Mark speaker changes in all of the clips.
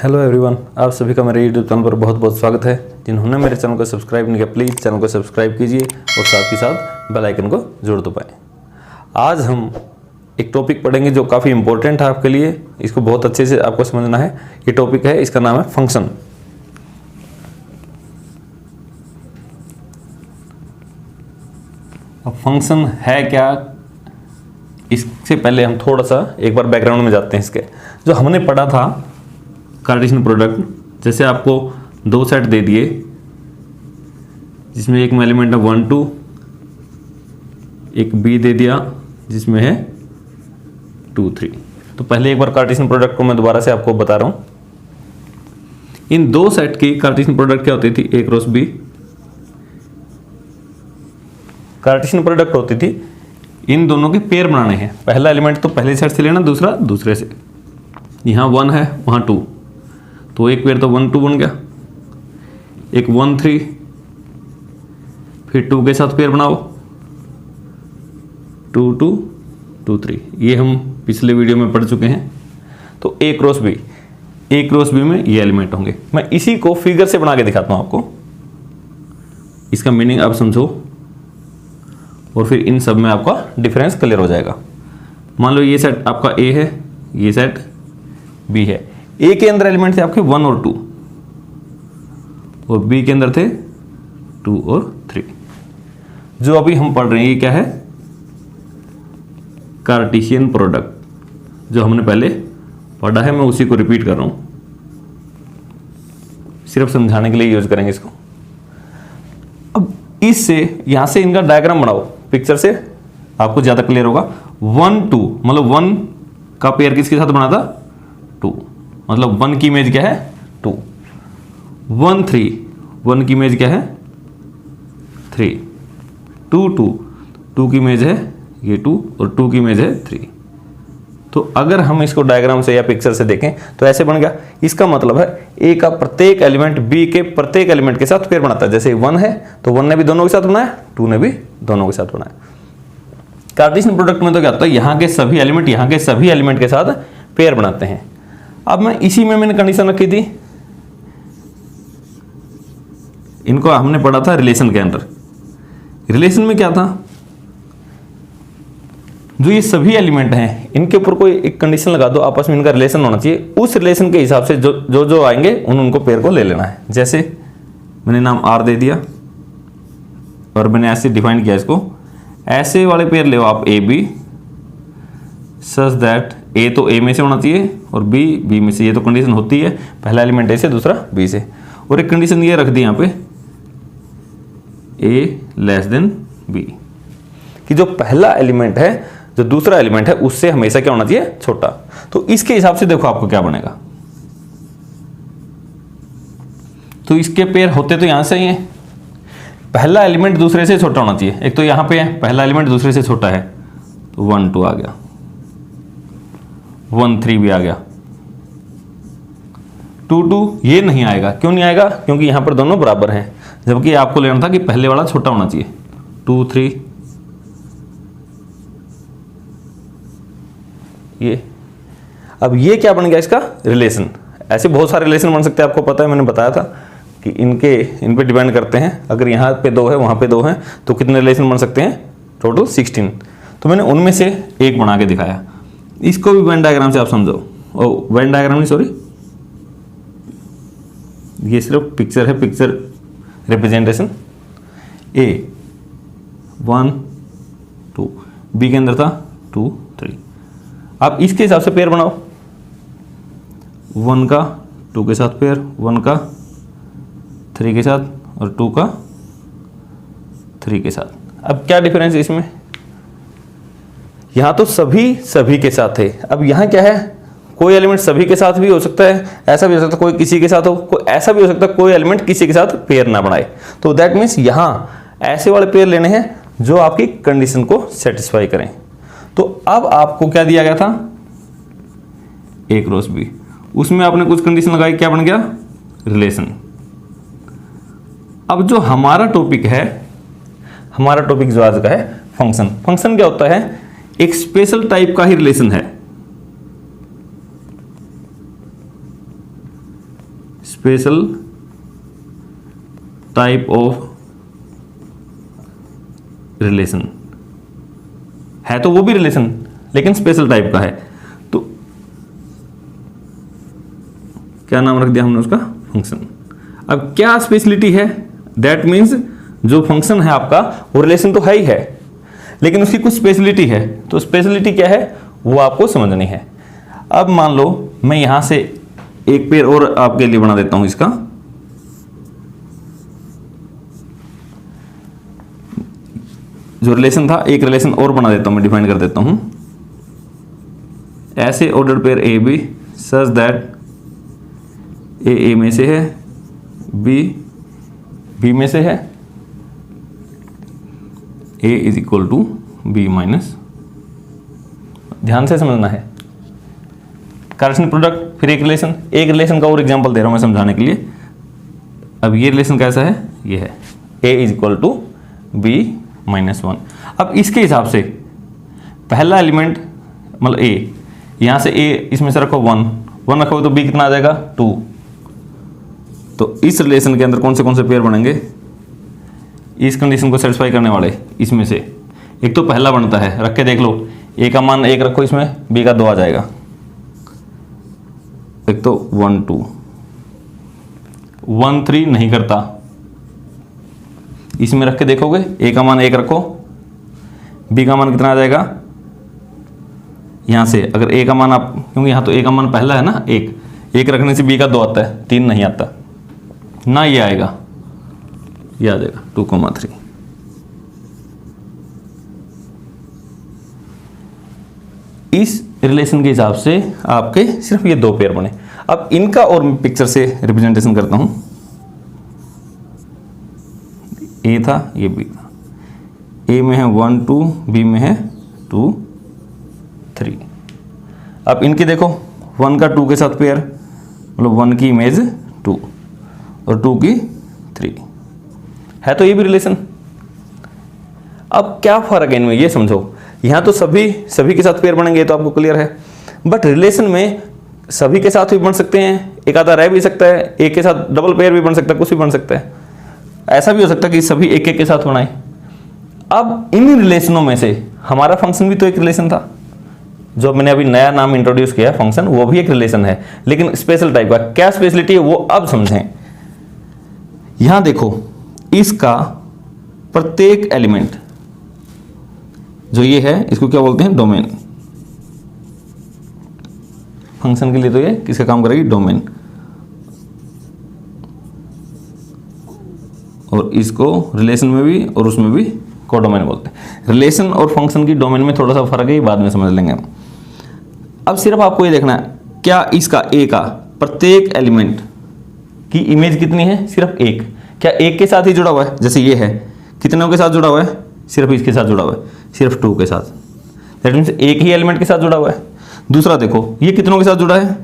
Speaker 1: Hello everyone, आप सभी का मेरे यूट्यूब चैनल पर बहुत बहुत स्वागत है। जिन्होंने मेरे चैनल को सब्सक्राइब नहीं किया प्लीज़ चैनल को सब्सक्राइब कीजिए और साथ ही साथ बेल आइकन को जोड़ दबाएं। आज हम एक टॉपिक पढ़ेंगे जो काफ़ी इंपॉर्टेंट है आपके लिए। इसको बहुत अच्छे से आपको समझना है। ये टॉपिक है, इसका नाम है फंक्शन। अब फंक्शन है क्या, इससे पहले हम थोड़ा सा एक बार बैकग्राउंड में जाते हैं। इसके जो हमने पढ़ा था कार्टेशियन प्रोडक्ट, जैसे आपको दो सेट दे दिए जिसमें एक में एलिमेंट है 1 2, एक बी दे दिया जिसमें है 2 3। तो पहले एक बार कार्टेशियन प्रोडक्ट को मैं दोबारा से आपको बता रहा हूं। इन दो सेट की कार्टेशियन प्रोडक्ट क्या होती थी? ए क्रॉस बी। कार्टेशियन प्रोडक्ट होती थी इन दोनों के पेयर बनाने हैं। पहला एलिमेंट तो पहले सेट से लेना, दूसरा दूसरे से। यहाँ 1 है, वहाँ 2, तो एक पेयर तो 1 2 बन गया। एक 1 3, फिर 2 के साथ पेयर बनाओ 2 2 2 3। ये हम पिछले वीडियो में पढ़ चुके हैं। तो ए क्रॉस बी, ए क्रॉस बी में ये एलिमेंट होंगे। मैं इसी को फिगर से बना के दिखाता हूँ आपको, इसका मीनिंग आप समझो और फिर इन सब में आपका डिफरेंस क्लियर हो जाएगा। मान लो ये सेट आपका ए है, ये सेट बी है। ए के अंदर एलिमेंट थे आपके 1 और 2 और बी के अंदर थे 2 और 3। जो अभी हम पढ़ रहे हैं ये क्या है? Cartesian product. जो हमने पहले पढ़ा है मैं उसी को रिपीट कर रहा हूं, सिर्फ समझाने के लिए यूज करेंगे इसको। अब इससे यहां से इनका डायग्राम बनाओ, पिक्चर से आपको ज्यादा क्लियर होगा। 1 2 मतलब 1 का पेयर किसके साथ बना था? 2, मतलब 1 की इमेज क्या है? 2। 1 3, 1 की इमेज क्या है? 3। 2 2, 2 की इमेज है ये 2 और 2 की इमेज है 3। तो अगर हम इसको डायग्राम से या पिक्चर से देखें तो ऐसे बन गया। इसका मतलब है ए का प्रत्येक एलिमेंट बी के प्रत्येक एलिमेंट के साथ पेयर बनाता है। जैसे 1 है तो 1 ने भी दोनों के साथ बनाया, 2 ने भी दोनों के साथ बनाया। कार्टेशियन प्रोडक्ट में तो क्या होता है, यहाँ के सभी एलिमेंट यहाँ के सभी एलिमेंट के साथ पेयर बनाते हैं। अब मैं इसी में मैंने कंडीशन रखी थी, इनको हमने पढ़ा था रिलेशन के अंदर। रिलेशन में क्या था? जो ये सभी एलिमेंट हैं इनके ऊपर कोई एक कंडीशन लगा दो, आपस में इनका रिलेशन होना चाहिए। उस रिलेशन के हिसाब से जो जो आएंगे उनको पेयर को ले लेना है। जैसे मैंने नाम आर दे दिया और मैंने ऐसे डिफाइन किया इसको, ऐसे वाले पेयर ले आप ए बी सच दैट ए तो ए में से होना चाहिए और बी बी में से। ये तो कंडीशन होती है, पहला एलिमेंट ए से दूसरा बी से। और एक कंडीशन ये रख दी यहाँ पे ए लेस देन बी, कि जो पहला एलिमेंट है जो दूसरा एलिमेंट है उससे हमेशा क्या होना चाहिए? छोटा। तो इसके हिसाब से देखो आपको क्या बनेगा। तो इसके पेयर होते तो यहां से ही है, पहला एलिमेंट दूसरे से छोटा होना चाहिए। एक तो यहां पे है पहला एलिमेंट दूसरे से छोटा है, तो 1 2 आ गया, 1 3 भी आ गया, 2 2 ये नहीं आएगा। क्यों नहीं आएगा? क्योंकि यहां पर दोनों बराबर हैं, जबकि आपको लेना था कि पहले वाला छोटा होना चाहिए। 2 3 ये। अब ये क्या बन गया? इसका रिलेशन। ऐसे बहुत सारे रिलेशन बन सकते हैं, आपको पता है, मैंने बताया था कि इन पे डिपेंड करते हैं। अगर यहाँ पे 2 है वहाँ पे 2 है तो कितने रिलेशन बन सकते हैं? टोटल 16। तो मैंने उनमें से एक बना के दिखाया। इसको भी वेन डायग्राम से आप समझो। ओ वेन डायग्राम नहीं, सॉरी, ये सिर्फ पिक्चर है, पिक्चर रिप्रेजेंटेशन। ए 1 2, बी के अंदर था 2 3। आप इसके हिसाब से पेयर बनाओ, 1 का 2 के साथ पेयर, 1 का 3 के साथ और 2 का 3 के साथ। अब क्या डिफरेंस है इसमें? यहां तो सभी के साथ है। अब यहां क्या है? कोई एलिमेंट सभी के साथ भी हो सकता है, ऐसा भी हो सकता है कोई किसी के साथ हो, कोई ऐसा भी हो सकता है कोई एलिमेंट किसी के साथ पेयर ना बनाए। तो दैट मीन्स यहां ऐसे वाले पेयर लेने हैं जो आपकी कंडीशन को सेटिस्फाई करें। तो अब आपको क्या दिया गया था? ए क्रॉस बी, उसमें आपने कुछ कंडीशन लगाई, क्या बन गया? रिलेशन। अब जो हमारा टॉपिक है, हमारा टॉपिक जो आज का है फंक्शन। फंक्शन क्या होता है? एक स्पेशल टाइप का ही रिलेशन है। स्पेशल टाइप ऑफ रिलेशन है, तो वो भी रिलेशन लेकिन स्पेशल टाइप का है, तो क्या नाम रख दिया हमने उसका, फंक्शन। अब क्या स्पेशलिटी है, दैट मीन्स जो फंक्शन है आपका वो रिलेशन तो है ही है, लेकिन उसकी कुछ स्पेशलिटी है, तो स्पेशलिटी क्या है वो आपको समझनी है। अब मान लो मैं यहां से एक पेयर और आपके लिए बना देता हूं इसका, जो रिलेशन था एक रिलेशन और बना देता हूं, मैं डिफाइन कर देता हूं, ऐसे ordered pair A B such that A में से है, बी में से है, A is equal to B minus. ध्यान से समझना है, कार्टेशियन प्रोडक्ट फिर एक रिलेशन का और एग्जांपल दे रहा हूं मैं समझाने के लिए। अब ये रिलेशन कैसा है, ये है A is equal to B minus 1। अब इसके हिसाब से पहला एलिमेंट मतलब ए, यहां से ए इसमें से रखो 1 रखो तो बी कितना आ जाएगा 2। तो इस रिलेशन के अंदर कौन से पेयर बनेंगे, इस कंडीशन को सेटिस्फाई करने वाले इसमें से एक तो पहला बनता है, रख के देख लो, ए का मान 1 रखो इसमें, बी का 2 आ जाएगा। एक तो 1 2 1 3 नहीं करता, इसमें रख के देखोगे, ए का मान 1 रखो, बी का मान कितना आ जाएगा, यहां से अगर ए का मान आप, क्योंकि यहां तो ए का मान पहला है ना, एक रखने से बी का 2 आता है, 3 नहीं आता ना, ये आएगा, ये आ जाएगा 2,3। इस रिलेशन के हिसाब से आपके सिर्फ ये 2 पेयर बने। अब इनका और मैं पिक्चर से रिप्रेजेंटेशन करता हूं, ए था ये बी था, ए में है 1 2, बी में है 2 3। अब इनके देखो 1 का 2 के साथ पेयर, मतलब 1 की इमेज 2 और 2 की 3 है, तो ये भी रिलेशन। अब क्या फर्क है इनमें ये समझो, यहां तो सभी के साथ पेयर बनेंगे, तो आपको क्लियर है, बट रिलेशन में सभी के साथ भी बन सकते हैं, एक आधा रह भी सकता है, एक के साथ डबल पेयर भी बन सकता है, कुछ भी बन सकता है, ऐसा भी हो सकता है कि सभी एक के साथ बनाए। अब इन रिलेशनों में से हमारा फंक्शन भी तो एक रिलेशन था, जो मैंने अभी नया नाम इंट्रोड्यूस किया फंक्शन, वो भी एक रिलेशन है, लेकिन स्पेशल टाइप का। क्या स्पेशलिटी है वो अब समझें। यहां देखो, इसका प्रत्येक एलिमेंट जो ये है, इसको क्या बोलते हैं, डोमेन। फंक्शन के लिए तो ये किसका काम करेगी, डोमेन। और इसको रिलेशन में भी और उसमें भी कोडोमेन बोलते हैं। रिलेशन और फंक्शन की डोमेन में थोड़ा सा फर्क है, बाद में समझ लेंगे हम। अब सिर्फ आपको ये देखना है, क्या इसका ए का प्रत्येक एलिमेंट की इमेज कितनी है, सिर्फ एक। क्या एक के साथ ही जुड़ा हुआ है, जैसे ये है, कितनों के साथ जुड़ा हुआ है, सिर्फ इसके साथ जुड़ा हुआ है, सिर्फ 2 के साथ, दैट मीन्स एक ही एलिमेंट के साथ जुड़ा हुआ है। दूसरा देखो, ये कितनों के साथ जुड़ा है,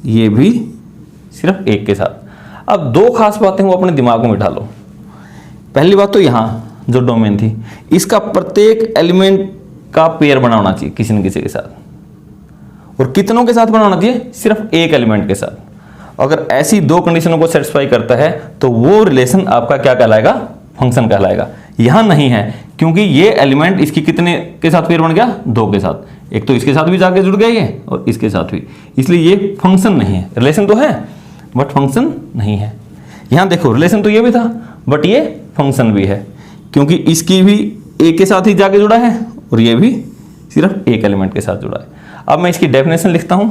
Speaker 1: ये भी सिर्फ एक के साथ। अब 2 खास बातें वो अपने दिमाग में बिठा लो। पहली बात तो यहां जो डोमेन थी, इसका प्रत्येक एलिमेंट का पेयर बनाना चाहिए किसी न किसी के साथ, और कितनों के साथ बनाना चाहिए, सिर्फ एक एलिमेंट के साथ। अगर ऐसी 2 कंडीशनों को सेटिस्फाई करता है तो वो रिलेशन आपका क्या कहलाएगा, फंक्शन कहलाएगा। यहां नहीं है, क्योंकि ये एलिमेंट इसकी कितने के साथ पेयर बन गया, 2 के साथ, एक तो इसके साथ भी जाके जुड़ गया ये और इसके साथ भी, इसलिए ये फंक्शन नहीं है। रिलेशन तो है बट फंक्शन नहीं है। यहां देखो, रिलेशन तो ये भी था बट ये फंक्शन भी है, क्योंकि इसकी भी एक के साथ ही जाके जुड़ा है और ये भी सिर्फ एक एलिमेंट के साथ जुड़ा है। अब मैं इसकी डेफिनेशन लिखता हूं,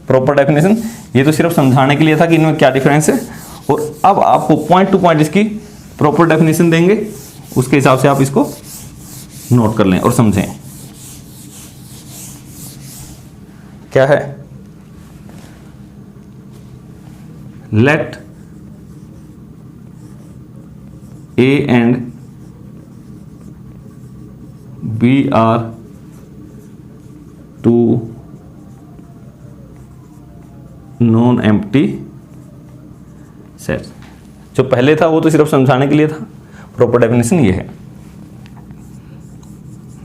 Speaker 1: प्रॉपर डेफिनेशन। ये तो सिर्फ समझाने के लिए था कि इनमें क्या डिफरेंस है, और अब आपको पॉइंट टू पॉइंट इसकी प्रॉपर डेफिनेशन देंगे, उसके हिसाब से आप इसको नोट कर लें और समझें। क्या है, let A and B are 2 non empty sets. जो पहले था वो तो सिर्फ समझाने के लिए था, प्रॉपर डेफिनेशन ये है।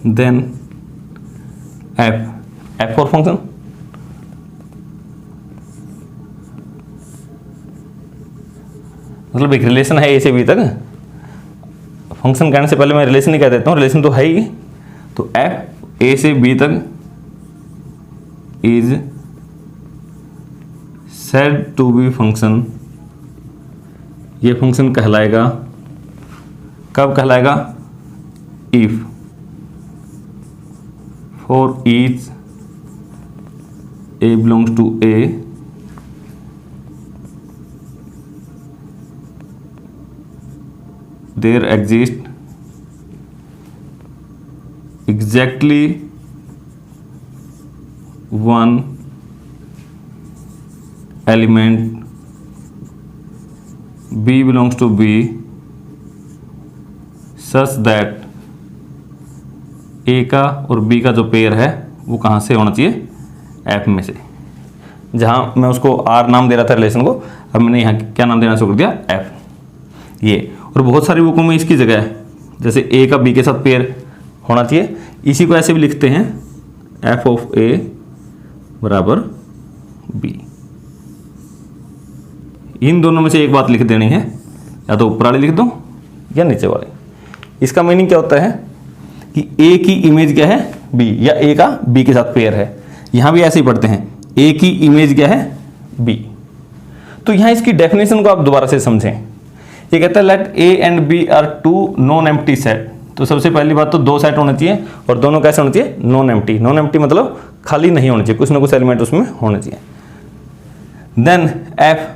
Speaker 1: देन एफ फॉर फंक्शन, मतलब एक रिलेशन है ए से बी तक। फंक्शन कहने से पहले मैं रिलेशन ही कह देता हूँ, रिलेशन तो है ही। तो एफ ए से बी तक is said to be function, ये फंक्शन कहलाएगा, कब कहलाएगा? If for each A belongs to A there exist exactly one element B belongs to B such that A का और B का जो पेयर है वो कहाँ से होना चाहिए? F में से। जहाँ मैं उसको R नाम दे रहा था रिलेशन को, अब मैंने यहाँ क्या नाम देना शुरू कर दिया? F। ये और बहुत सारी बुकों में इसकी जगह है, जैसे A का B के साथ पेयर होना चाहिए, इसी को ऐसे भी लिखते हैं एफ ऑफ ए बराबर बी। इन दोनों में से एक बात लिख देनी है, या तो ऊपर वाली लिख दो या नीचे वाली। इसका मीनिंग क्या होता है कि ए की इमेज क्या है? बी, या ए का बी के साथ पेयर है। यहां भी ऐसे ही पढ़ते हैं, ए की इमेज क्या है? बी। तो यहां इसकी डेफिनेशन को आप दोबारा से समझें। ये कहता है let a and b are two non empty set. तो सबसे पहली बात तो दो सेट होने चाहिए, और दोनों कैसे होने चाहिए? Non empty. नॉन एम्प्टी मतलब खाली नहीं होने चाहिए, कुछ ना कुछ एलिमेंट उसमें होने चाहिए। Then f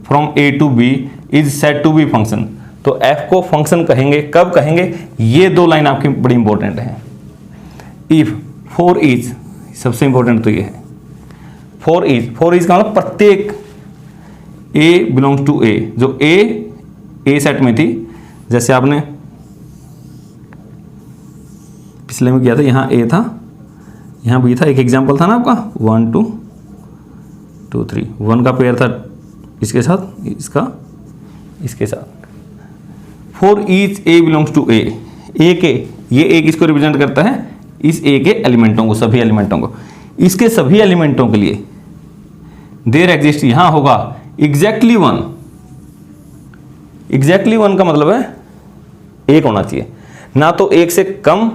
Speaker 1: from a to b is set to be function. तो एफ को फंक्शन कहेंगे, कब कहेंगे? ये दो लाइन आपकी बड़ी इंपॉर्टेंट है। इफ फॉर ईच, सबसे इंपॉर्टेंट तो ये है फॉर ईच। फॉर ईच का मतलब प्रत्येक ए बिलोंग्स टू ए, जो ए सेट में थी, जैसे आपने पिछले में किया था, यहाँ ए था, यहाँ बी था, एक एग्जांपल था ना आपका 1 2 2 3, 1 का पेयर था इसके साथ, इसका इसके साथ। For each A belongs to A, A के, ये ए किसको रिप्रेजेंट करता है? इस ए के एलिमेंटों को, सभी एलिमेंटों को। इसके सभी एलिमेंटों के लिए देयर एग्जिस्ट, यहां होगा एग्जैक्टली वन। एग्जैक्टली वन का मतलब है एक होना चाहिए, ना तो एक से कम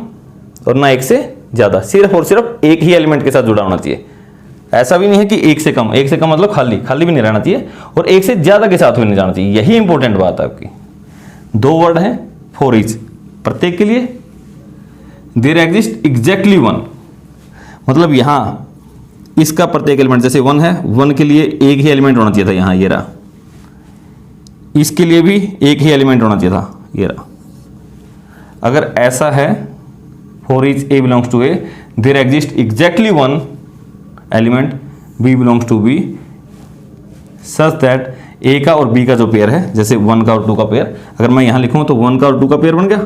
Speaker 1: और ना एक से ज्यादा, सिर्फ और सिर्फ एक ही एलिमेंट के साथ जुड़ा होना चाहिए। ऐसा भी नहीं है कि एक से कम मतलब खाली भी नहीं रहना चाहिए, और एक से ज्यादा के साथ भी नहीं जाना चाहिए। यही इंपॉर्टेंट बात है आपकी। दो वर्ड है फॉर ईच, प्रत्येक के लिए। देयर एग्जिस्ट एग्जैक्टली वन, मतलब यहां इसका प्रत्येक एलिमेंट, जैसे 1 है, 1 के लिए एक ही एलिमेंट होना चाहिए था, यहां ये रहा। इसके लिए भी एक ही एलिमेंट होना चाहिए था, ये रहा। अगर ऐसा है for each A belongs to A there exist exactly one element B belongs to B such that A का और बी का जो पेयर है, जैसे 1 का और 2 का पेयर, अगर मैं यहां लिखूं तो 1 का और 2 का पेयर बन गया,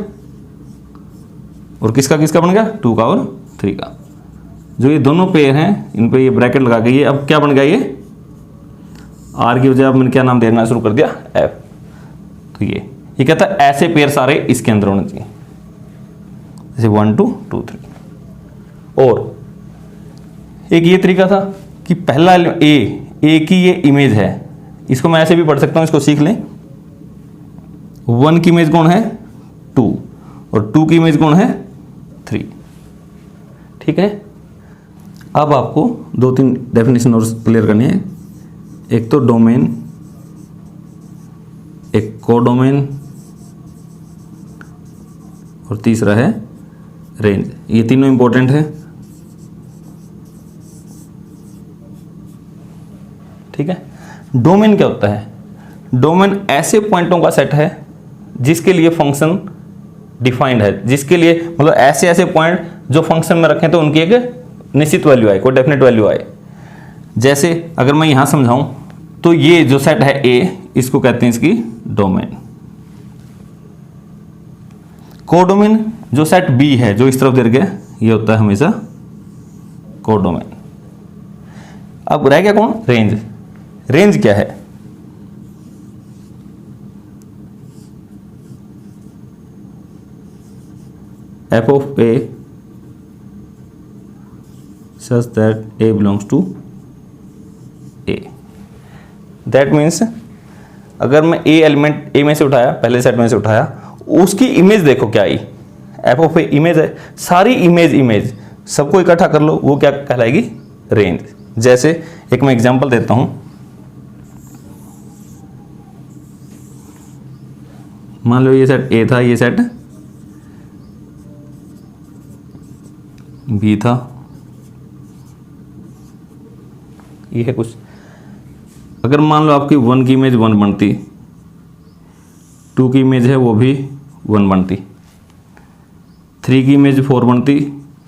Speaker 1: और किसका किसका बन गया? 2 का और 3 का। जो ये दोनों पेयर हैं, इन पे ये ब्रैकेट लगा के, ये अब क्या बन गया? ये आर की वजह अब मैंने क्या नाम देना शुरू कर दिया? एफ। तो ये कहता है ऐसे पेयर सारे इसके अंदर होने चाहिए, जैसे 1 2 2 3। और एक ये तरीका था कि पहला ए की ये इमेज है, इसको मैं ऐसे भी पढ़ सकता हूं, इसको सीख लें। 1 की इमेज कौन है? 2, और 2 की इमेज कौन है? 3। ठीक है। अब आपको 2-3 डेफिनेशन और क्लियर करनी है। एक तो डोमेन, एक कोडोमेन, और तीसरा है रेंज। ये तीनों इंपॉर्टेंट है। ठीक है। डोमेन क्या होता है? डोमेन ऐसे पॉइंटों का सेट है जिसके लिए फंक्शन डिफाइंड है, जिसके लिए मतलब ऐसे ऐसे पॉइंट जो फंक्शन में रखें तो उनकी एक निश्चित वैल्यू आए, कोई डेफिनेट वैल्यू आए। जैसे अगर मैं यहां समझाऊं तो ये जो सेट है ए, इसको कहते हैं इसकी डोमेन। कोडोमेन जो सेट बी है, जो इस तरफ दे रखे, ये होता है हमेशा कोडोमेन। अब रह गया कौन? रेंज। रेंज क्या है? f of a such that a belongs to a. That means अगर मैं ए एलिमेंट ए में से उठाया, पहले सेट में से उठाया, उसकी इमेज देखो क्या आई, एफ ऑफ ए इमेज है, सारी इमेज सबको इकट्ठा कर लो, वो क्या कहलाएगी, रेंज। जैसे एक मैं एग्जांपल देता हूं, मान लो ये सेट ए था, ये सेट बी था, ये है कुछ। अगर मान लो आपकी 1 की इमेज 1 बनती, 2 की इमेज है वो भी 1 बनती, 3 की इमेज 4 बनती,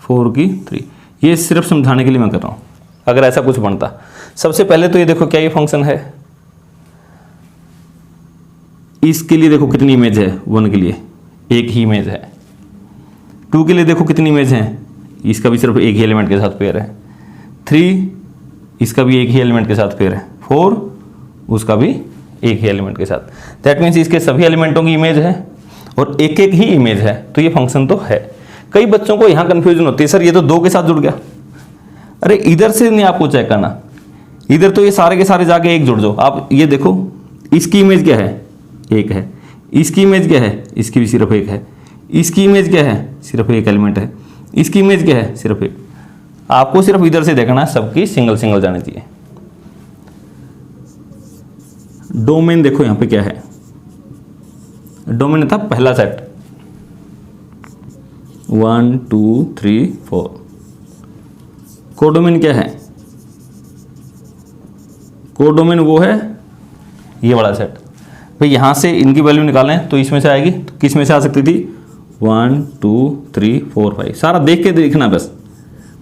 Speaker 1: 4 की 3, ये सिर्फ समझाने के लिए मैं कर रहा हूँ। अगर ऐसा कुछ बनता, सबसे पहले तो ये देखो क्या ये फंक्शन है, इसके लिए देखो कितनी इमेज है, 1 के लिए एक ही इमेज है, 2 के लिए देखो कितनी इमेज है, इसका भी सिर्फ एक ही एलिमेंट के साथ पेयर है, 3 इसका भी एक ही एलिमेंट के साथ पेयर है, 4 उसका भी एक ही एलिमेंट के साथ। दैट मीन्स इसके सभी एलिमेंटों की इमेज है और एक एक ही इमेज है, तो ये फंक्शन तो है। कई बच्चों को यहाँ कंफ्यूजन होती है, सर ये तो 2 के साथ जुड़ गया। अरे इधर से नहीं आपको चेक करना, इधर तो ये सारे के सारे जाके एक जुड़ जाओ। आप ये देखो इसकी इमेज क्या है, एक है, इसकी इमेज क्या है, इसकी भी सिर्फ एक है, इसकी इमेज क्या है, सिर्फ एक एलिमेंट है, इसकी इमेज क्या है, सिर्फ एक। आपको सिर्फ इधर से देखना है, सबकी सिंगल सिंगल जानी चाहिए। डोमेन देखो यहां पे क्या है, डोमेन था पहला सेट 1 2 3 4। कोडोमेन क्या है, कोडोमेन वो है ये वाला सेट। भाई यहां से इनकी वैल्यू निकालें तो इसमें से आएगी, तो किस में से आ सकती थी, 1 2 3 4 5, सारा देख के देखना बस।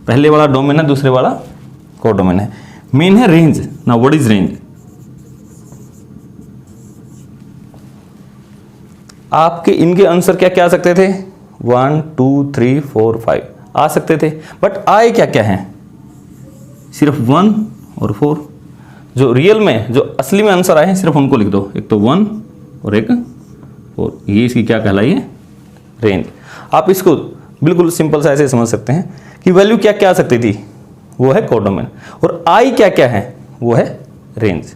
Speaker 1: पहले वाला डोमेन है, दूसरे वाला कोडोमेन है। मेन है रेंज। ना व्हाट इज रेंज, आपके इनके आंसर क्या क्या आ सकते थे, 1 2 3 4 5 आ सकते थे, बट आए क्या क्या हैं, सिर्फ 1 और 4। जो रियल में, जो असली में आंसर आए हैं सिर्फ उनको लिख दो, एक तो 1 और एक 4। ये इसकी क्या कहलाई है, रेंज। आप इसको बिल्कुल सिंपल सा ऐसे समझ सकते हैं कि वैल्यू क्या क्या आ सकती थी, वो है कोडोमेन, और आई क्या क्या है, वो है रेंज।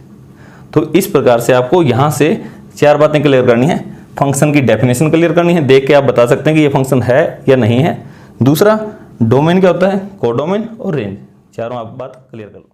Speaker 1: तो इस प्रकार से आपको यहां से 4 बातें क्लियर करनी है। फंक्शन की डेफिनेशन क्लियर करनी है, देख के आप बता सकते हैं कि ये फंक्शन है या नहीं है। दूसरा, डोमेन क्या होता है, कोडोमेन और रेंज, चारों आप बात क्लियर कर लो।